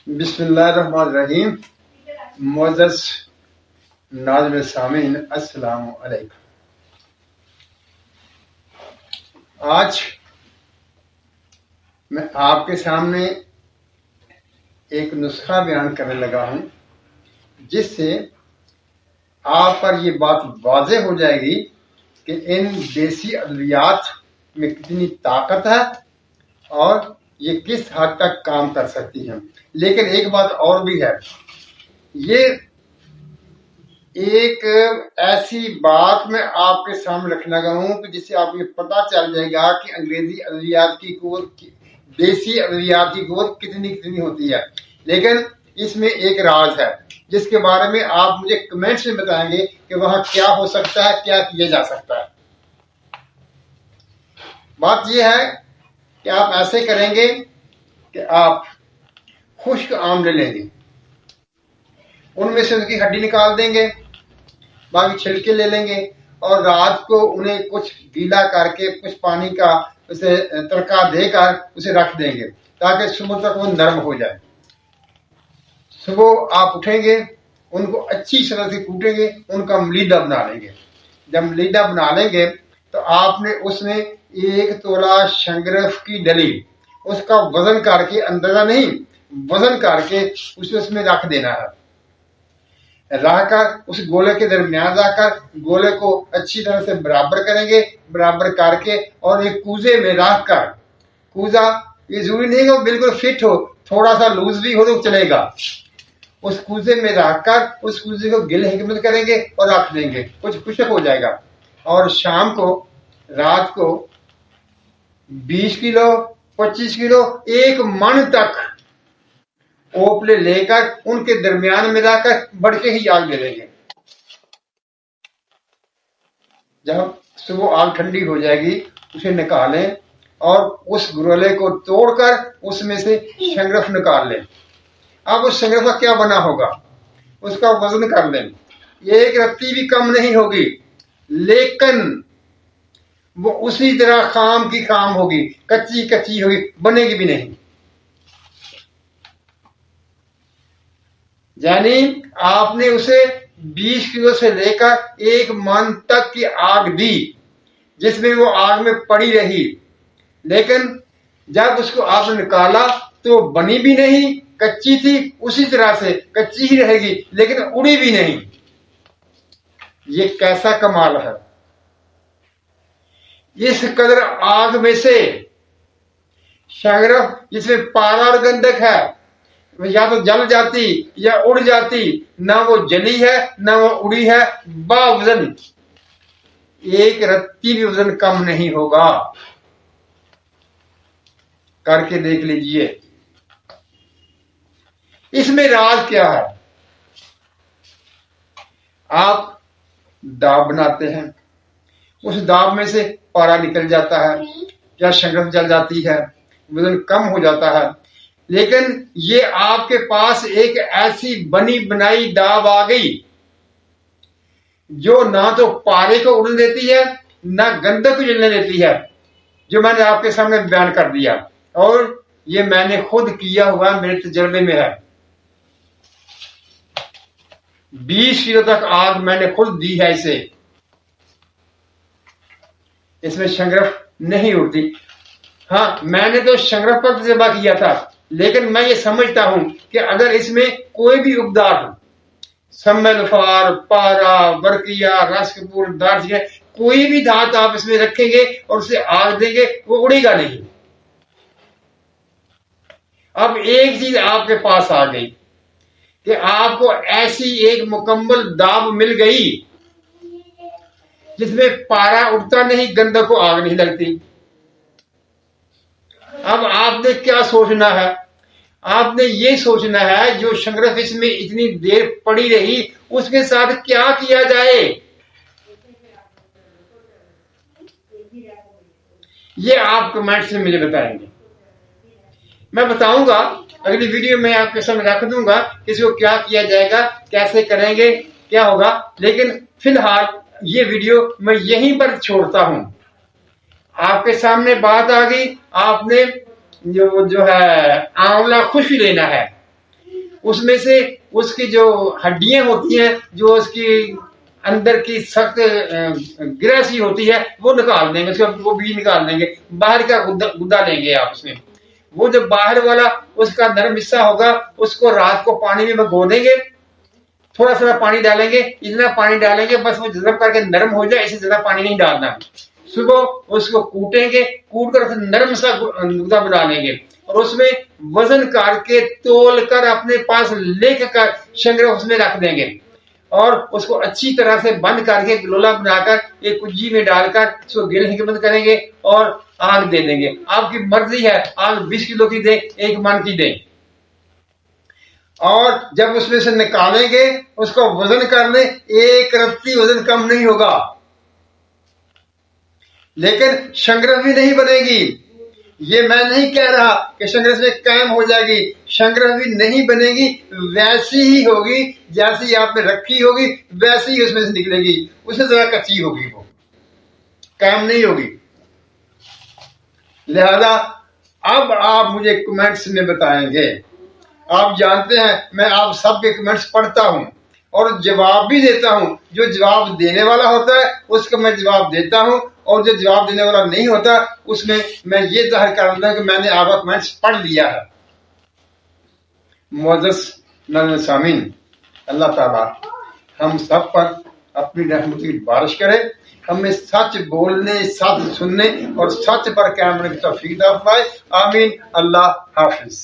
बिस्मिल्लाहिर्रहमानिर्रहीम। मोअज़्ज़ज़ नाज़िरीन सामीन, अस्सलामु अलैकुम। आज मैं आपके सामने एक नुस्खा बयान करने लगा हूं, जिससे आप पर ये बात वाज़ेह हो जाएगी कि इन देसी अद्वियात में कितनी ताकत है और ये किस हद तक काम कर सकती हैं। लेकिन एक बात और भी है, ये एक ऐसी बात मैं आपके सामने रखने लगा हूं कि जिससे आपको ये पता चल जाएगा कि अंग्रेजी अद्वियात की कुव्वत, देसी अद्वियात की कुव्वत कितनी कितनी होती है। लेकिन इसमें एक राज है जिसके बारे में आप मुझे कमेंट्स में बताएंगे कि वहां क्या हो सकता है, क्या किया जा सकता है। बात यह है कि आप ऐसे करेंगे कि आप खुश्क आम ले लेंगे, उनमें से उनकी हड्डी निकाल देंगे, बाकी छिलके ले लेंगे और रात को उन्हें कुछ गीला करके कुछ पानी का उसे तड़का देकर उसे रख देंगे ताकि सुबह तक वो नरम हो जाए। सुबह आप उठेंगे, उनको अच्छी तरह से कूटेंगे, उनका मलीदा बना लेंगे। जब मलीदा बना लेंगे तो आपने उसमें 1 तोला शंगरफ की डली, उसका वजन करके, अंदाजा नहीं वजन करके उसे उसमें रख देना है। रहकर उस गोले के दरमियान जाकर गोले को अच्छी तरह से बराबर करेंगे, बराबर करके और एक कूजे में रख कर, कूजा ये जरूरी नहीं कि बिल्कुल फिट हो, थोड़ा सा लूज भी हो तो चलेगा, उस कूजे में रखकर उस कूजे को गिल हिकमत करेंगे और रख देंगे, कुछ खुशक हो जाएगा। और शाम को, रात को 20 किलो 25 किलो 1 मन तक ओपले लेकर उनके दरमियान में रखकर बढ़के ही आग ले लेंगे। जब सुबह आग ठंडी हो जाएगी उसे निकालें और उस गोले को तोड़कर उसमें से शंगरफ निकाल लें। अब उस शंगरफ का क्या बना होगा, उसका वजन कर लें। एक रत्ती भी कम नहीं होगी, लेकिन वो उसी तरह खाम की खाम होगी, कच्ची कच्ची होगी, बनेगी भी नहीं। यानी आपने उसे 20 किलो से लेकर 1 मन तक की आग दी, जिसमें वो आग में पड़ी रही, लेकिन जब उसको आपने निकाला तो बनी भी नहीं, कच्ची थी, उसी तरह से कच्ची ही रहेगी, लेकिन उड़ी भी नहीं। ये कैसा कमाल है। इस कदर आग में से शंगरफ, जिसमें पारा और गंधक है, या तो जल जाती या उड़ जाती, ना वो जली है ना वो उड़ी है, बावजन एक रत्ती भी वजन कम नहीं होगा। करके देख लीजिए। इसमें राज क्या है। आप दाब बनाते हैं, उस दाब में से पारा निकल जाता है या शंगरफ जल जाती है, वजन कम हो जाता है। लेकिन ये आपके पास एक ऐसी बनी बनाई दाब आ गई जो ना तो पारे को उड़ने देती है ना गंधक को जलने देती है, जो मैंने आपके सामने बयान कर दिया। और ये मैंने खुद किया हुआ, मेरे तजर्बे में है। 20 किलो तक आग मैंने खुद दी है इसे। इसमें शंगरफ नहीं उड़ती। हाँ, मैंने तो शंगरफ पर तजर्बा किया था, लेकिन मैं ये समझता हूं कि अगर इसमें कोई भी उपदार, सम्मेलफार, पारा, बरकिया, रस कपूर, दार्जिलिंग, कोई भी धात आप इसमें रखेंगे और उसे आग देंगे, वो उड़ेगा नहीं। अब एक चीज आपके पास आ गई कि आपको ऐसी एक मुकम्मल दाब मिल गई जिसमें पारा उड़ता नहीं, गंधक को आग नहीं लगती। अब आपने क्या सोचना है, आपने ये सोचना है जो शंगरफ इसमें इतनी देर पड़ी रही उसके साथ क्या किया जाए। ये आप कमेंट से मुझे बताएंगे, मैं बताऊंगा। अगली वीडियो में आपके सामने रख दूंगा कि इसको क्या किया जाएगा, कैसे करेंगे, क्या होगा। लेकिन फिलहाल ये वीडियो मैं यहीं पर छोड़ता हूं। आपके सामने बात आ गई, आपने जो है आंवला खुश्क लेना है, उसमें से उसकी जो हड्डियां होती हैं, जो उसकी अंदर की सख्त गिरा सी होती है, वो निकाल देंगे, उसका वो बीज निकाल देंगे, बाहर का गुद्दा लेंगे आप उसमें। वो जो बाहर वाला उसका नरम हिस्सा होगा, उसको रात को पानी में भिगो देंगे, थोड़ा सा पानी डालेंगे, इतना पानी डालेंगे बस वो जज़ब करके नरम हो जाए, इससे ज्यादा पानी नहीं डालना। सुबह उसको कूटेंगे, कूट कर नरम सा गुदा बना लेंगे और उसमें वजन करके तोल कर अपने पास लेकर संग्रह उसमें रख देंगे और उसको अच्छी तरह से बंद करके लोला बनाकर एक कुज्जी में डालकर उसको गिल हिकमत करेंगे और आग दे देंगे। आपकी मर्जी है, आग 20 किलो की दें, 1 मन की दें। और जब उसमें से निकालेंगे, उसको वजन कर लें, 1 रत्ती वजन कम नहीं होगा, लेकिन संग्रह भी नहीं बनेगी। ये मैं नहीं कह रहा कि संग्रह से कायम हो जाएगी, संग्रह भी नहीं बनेगी, वैसी ही होगी जैसी आपने रखी होगी, वैसी ही उसमें से निकलेगी, उससे जरा कच्ची होगी, वो कायम नहीं होगी। लिहाजा अब आप मुझे कमेंट्स में बताएंगे। आप जानते हैं मैं आप सबके कमेंट्स पढ़ता हूं और जवाब भी देता हूं। जो जवाब देने वाला होता है उसको मैं जवाब देता हूं और जो जवाब देने वाला नहीं होता उसमें मैं ये जाहिर कर देता हूं कि मैंने आपका कमेंट्स पढ़ लिया है। मुअज़्ज़ज़ नाज़रीन सामीन, अल्लाह ताला हम सब पर अपनी रहमत की बारिश करे, हमें सच बोलने, सच सुनने और सच पर कायम रहने की तौफीक अता फरमाए। आमीन। अल्लाह हाफिज।